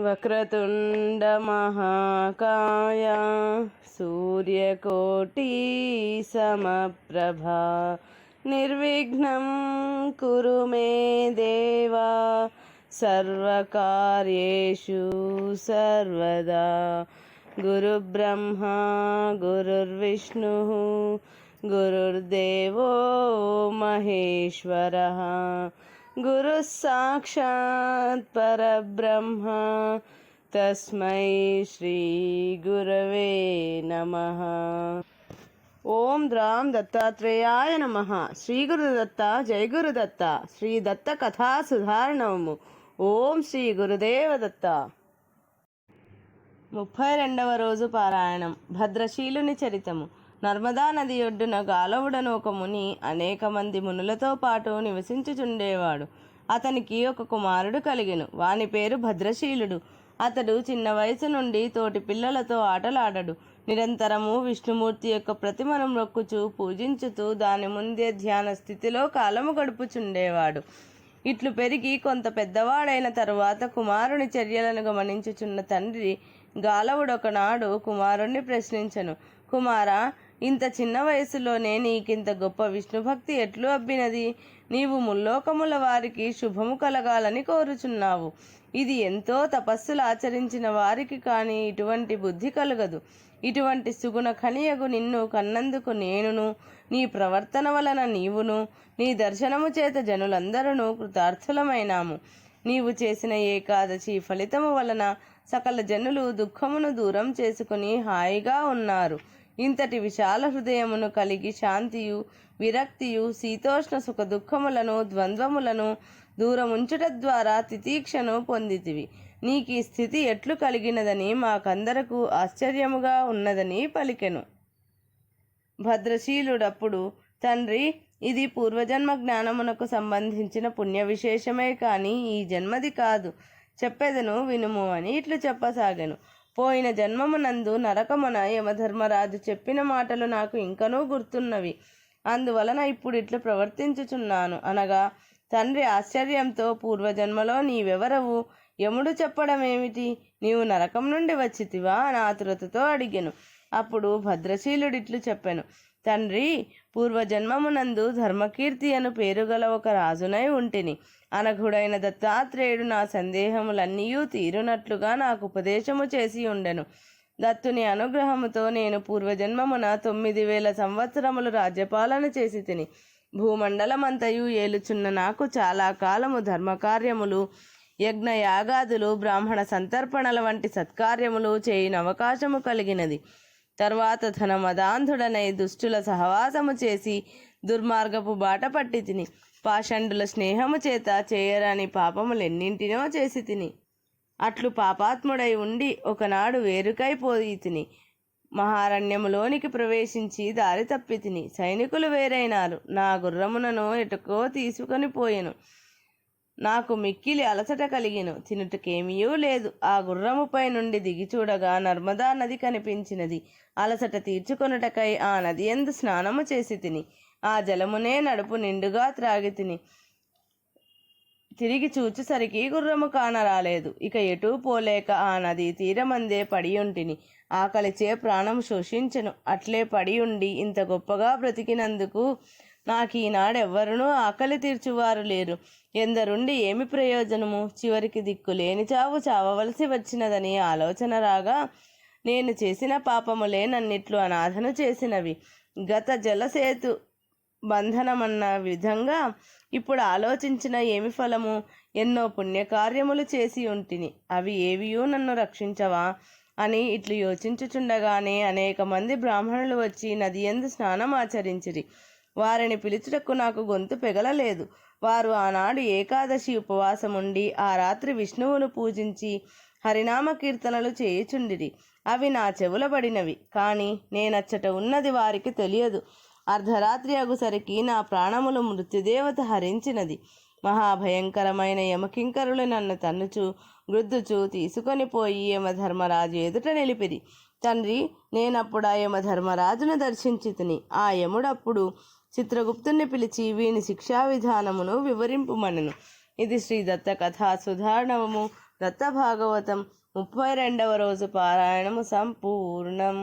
వక్రతుండ మహాకాయ సూర్యకోటి సమప్రభా నిర్విఘ్నం కురు మే దేవా సర్వకార్యేషు సర్వదా. గురుబ్రహ్మా గురుర్విష్ణుః గురుర్దేవో మహేశ్వరః గురుః సాక్షాత్ పరబ్రహ్మ తస్మై శ్రీ గురవే నమః. ఓం ద్రాం దత్తాత్రేయాయ నమః. శ్రీ గురుదత్త జయ గురుదత్త. శ్రీ దత్త కథా సుధారణము. ఓం శ్రీ గురుదేవదత్త. 32వ రోజు పారాయణం. భద్రశీలుని చరితము. నర్మదా నది ఒడ్డున గాలవుడను ఒక ముని అనేక మంది మునులతో పాటు నివసించుచుండేవాడు. అతనికి ఒక కుమారుడు కలిగెను. వాని పేరు భద్రశీలుడు. అతడు చిన్న వయసు నుండి తోటి పిల్లలతో ఆటలాడడు. నిరంతరము విష్ణుమూర్తి యొక్క ప్రతిమను మొక్కుచూ పూజించుతూ దాని ముందే ధ్యాన స్థితిలో కాలము గడుపుచుండేవాడు. ఇట్లు పెరిగి కొంత పెద్దవాడైన తరువాత కుమారుని చర్యలను గమనించుచున్న తండ్రి గాలవుడొకనాడు కుమారుణ్ణి ప్రశ్నించెను. కుమారా, ఇంత చిన్న వయసులోనే నీకింత గొప్ప విష్ణుభక్తి ఎట్లు అబ్బినది? నీవు ముల్లోకముల వారికి శుభము కలగాలని కోరుచున్నావు. ఇది ఎంతో తపస్సులు ఆచరించిన వారికి కానీ ఇటువంటి బుద్ధి కలగదు. ఇటువంటి సుగుణ ఖనియగు నిన్ను కన్నందుకు నేనును, నీ ప్రవర్తన వలన నీవును, నీ దర్శనము చేత జనులందరూ కృతార్థులమైనాము. నీవు చేసిన ఏకాదశి ఫలితము వలన సకల జనులు దుఃఖమును దూరం చేసుకుని హాయిగా ఉన్నారు. ఇంతటి విశాల హృదయమును కలిగి శాంతియు విరక్తియు శీతోష్ణ సుఖ దుఃఖములను ద్వంద్వములను దూరముంచుట ద్వారా తితీక్షను పొందితివి. నీకీ స్థితి ఎట్లు కలిగినదని మాకందరకు ఆశ్చర్యముగా ఉన్నదని పలికెను. భద్రశీలుడప్పుడు, తండ్రి, ఇది పూర్వజన్మ జ్ఞానమునకు సంబంధించిన పుణ్య విశేషమే కాని ఈ జన్మది కాదు. చెప్పెదను వినుము అని ఇట్లు చెప్పసాగెను. పోయిన జన్మమునందు నరకమున యమధర్మరాజు చెప్పిన మాటలు నాకు ఇంకనూ గుర్తున్నవి. అందువలన ఇప్పుడు ఇట్లు ప్రవర్తించుచున్నాను అనగా, తండ్రి ఆశ్చర్యంతో, పూర్వజన్మలో నీవెవరవు? యముడు చెప్పడమేమిటి? నీవు నరకం నుండి వచ్చితివా అని ఆతురతతో అడిగెను. అప్పుడు భద్రశీలుడిట్లు చెప్పెను. తండ్రి, పూర్వజన్మమునందు ధర్మకీర్తి అను పేరుగల ఒక రాజునై ఉంటిని. అనఘుడైన దత్తాత్రేయుడు నా సందేహములన్నీయూ తీరునట్లుగా నాకు ఉపదేశము చేసి ఉండెను. దత్తుని అనుగ్రహముతో నేను పూర్వజన్మమున 9000 సంవత్సరములు రాజ్యపాలన చేసి తిని. భూమండలమంతయు ఏలుచున్న నాకు చాలా కాలము ధర్మకార్యములు, యజ్ఞయాగాదులు, బ్రాహ్మణ సంతర్పణల వంటి సత్కార్యములు చేయని అవకాశము కలిగినది. తర్వాత ధనమదాంధుడనై దుష్టుల సహవాసము చేసి దుర్మార్గపు బాట పట్టి తిని. పాషండుల స్నేహము చేత చేయరాని పాపములెన్నింటినో చేసి తిని. అట్లు పాపాత్ముడై ఉండి ఒకనాడు వేరుకైపోయి తిని. మహారణ్యములోనికి ప్రవేశించి దారి తప్పి తిని. సైనికులు వేరైనారు. నా గుర్రమునను ఎటుకో తీసుకొని పోయెను. నాకు మిక్కిలి అలసట కలిగెను. తినుటకేమీయూ లేదు. ఆ గుర్రముపై నుండి దిగి చూడగా నర్మదా నది కనిపించినది. అలసట తీర్చుకొనుటకై ఆ నది యందు స్నానము చేసి తిని. ఆ జలమునే నడుపు నిండుగా త్రాగి తిని. తిరిగి చూచుసరికి గుర్రము కానరాలేదు. ఇక ఎటూ పోలేక ఆ నది తీరమందే పడియుంటిని. ఆకలిచే ప్రాణము శోషించెను. అట్లే పడి ఉండి ఇంత గొప్పగా బ్రతికినందుకు నాకీనాడెవ్వరునూ ఆకలి తీర్చువారు లేరు. ఎందరుండి ఏమి ప్రయోజనము? చివరికి దిక్కులేని చావు చావవలసి వచ్చినదని ఆలోచన రాగా, నేను చేసిన పాపములే నన్నిట్లు అనాథను చేసినవి. గత జలసేతు బంధనమన్న విధంగా ఇప్పుడు ఆలోచించిన ఏమి ఫలము? ఎన్నో పుణ్యకార్యములు చేసి ఉంటిని. అవి ఏవియూ నన్ను రక్షించవా అని ఇట్లు యోచించుచుండగానే అనేక మంది బ్రాహ్మణులు వచ్చి నది యందు స్నానం ఆచరించిరి. వారిని పిలుచుటకు నాకు గొంతు పెగలలేదు. వారు ఆనాడు ఏకాదశి ఉపవాసముండి ఆ రాత్రి విష్ణువును పూజించి హరినామ కీర్తనలు చేయుచుండిరి. అవి నా చెవుల పడినవి. కానీ నేనచ్చట ఉన్నది వారికి తెలియదు. అర్ధరాత్రి అగుసరికి నా ప్రాణములు మృత్యుదేవత హరించినది. మహాభయంకరమైన యమకింకరులు నన్ను తన్నుచు గుద్దుచు తీసుకొని పోయి యమధర్మరాజు ఎదుట నిలిపిరి. తండ్రి, నేనప్పుడు యమధర్మరాజును దర్శించి తిని. ఆ యముడప్పుడు చిత్రగుప్తుని పిలిచి వీని శిక్షా విధానమును వివరింపుమనెను. ఇది శ్రీ దత్త కథా సుధారణము. దత్త భాగవతం 32వ రోజు పారాయణము సంపూర్ణం.